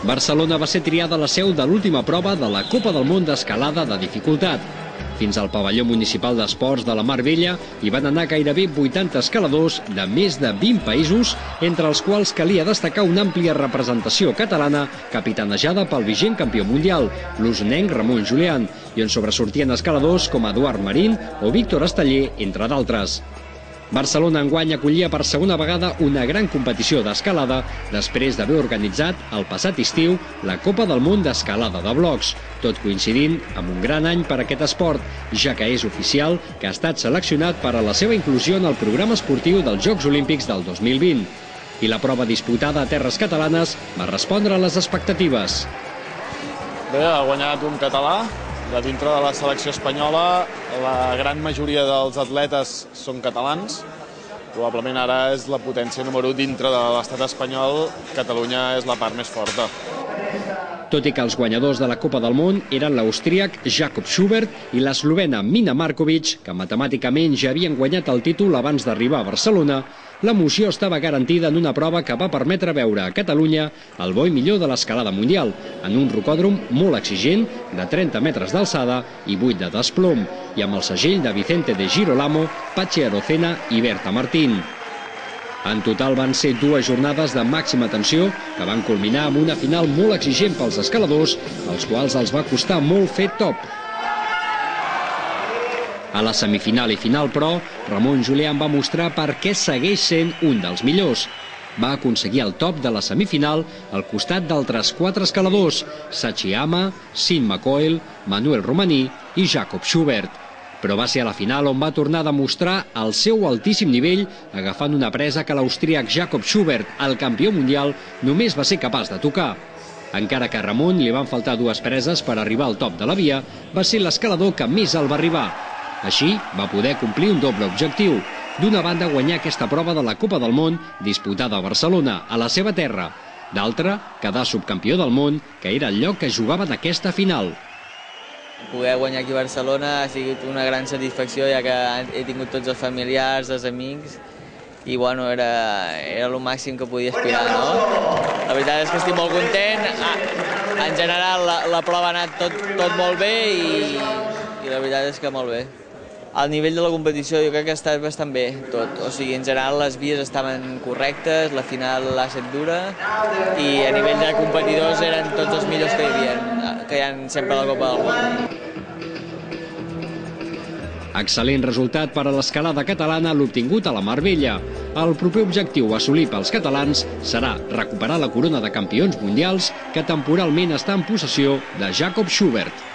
Barcelona va ser triada la seu de l'última prova de la Copa del Món d'escalada de dificultat. Fins al pavelló municipal d'esports de la Mar Bella hi van anar gairebé 80 escaladors de més de 20 països, entre els quals calia destacar una àmplia representació catalana capitanejada pel vigent campió mundial, l'usonenc Ramon Julián, i on sobresortien escaladors com Eduard Marín o Víctor Esteller, entre d'altres. Barcelona enguany acollia per segona vegada una gran competició d'escalada després d'haver organitzat el passat estiu la Copa del Món d'escalada de blocs, tot coincidint amb un gran any per a aquest esport, ja que és oficial que ha estat seleccionat per a la seva inclusió en el programa esportiu dels Jocs Olímpics del 2020. I la prova disputada a terres catalanes va respondre a les expectatives. Bé, ha guanyat un català. De dintre de la selecció espanyola, la gran majoria dels atletes són catalans. Probablement ara és la potència número 1 dintre de l'estat espanyol. Catalunya és la part més forta. Tot i que els guanyadors de la Copa del Món eren l'austríac Jakob Schubert i l'eslovena Mina Markovic, que matemàticament ja havien guanyat el títol abans d'arribar a Barcelona, l'emoció estava garantida en una prova que va permetre veure a Catalunya el bo i millor de l'escalada mundial, en un rocòdrom molt exigent, de 30 metres d'alçada i 8 de desplom, i amb el segell de Vicente de Girolamo, Patxi Arocena i Berta Martín. En total van ser 2 jornades de màxima tensió que van culminar amb una final molt exigent pels escaladors, als quals els va costar molt fer top. A la semifinal i final, però, Ramon Julián va mostrar per què segueix sent un dels millors. Va aconseguir el top de la semifinal al costat d'altres 4 escaladors, Sachi Ama, Sean McCoyle, Manuel Romaní i Jakob Schubert. Però va ser a la final on va tornar a demostrar el seu altíssim nivell, agafant una presa que l'austríac Jakob Schubert, el campió mundial, només va ser capaç de tocar. Encara que a Ramon li van faltar 2 preses per arribar al top de la via, va ser l'escalador que més el va arribar. Així, va poder complir un doble objectiu. D'una banda, guanyar aquesta prova de la Copa del Món disputada a Barcelona, a la seva terra. D'altra, quedar subcampió del món, que era el lloc que jugava en aquesta final. Poder guanyar aquí a Barcelona ha sigut una gran satisfacció, ja que he tingut tots els familiars, els amics, i bueno, era el màxim que podia aspirar, no? La veritat és que estic molt content. En general, la prova ha anat tot molt bé i la veritat és que molt bé. Al nivell de la competició jo crec que ha estat bastant bé tot, o sigui, en general les vies estaven correctes, la final ha estat dura i a nivell de competidors eren tots els millors que hi ha sempre a la Copa del Món. Excel·lent resultat per a l'escalada catalana l'obtingut a la Mar Bella. El proper objectiu a assolir pels catalans serà recuperar la corona de campions mundials que temporalment està en possessió de Jakob Schubert.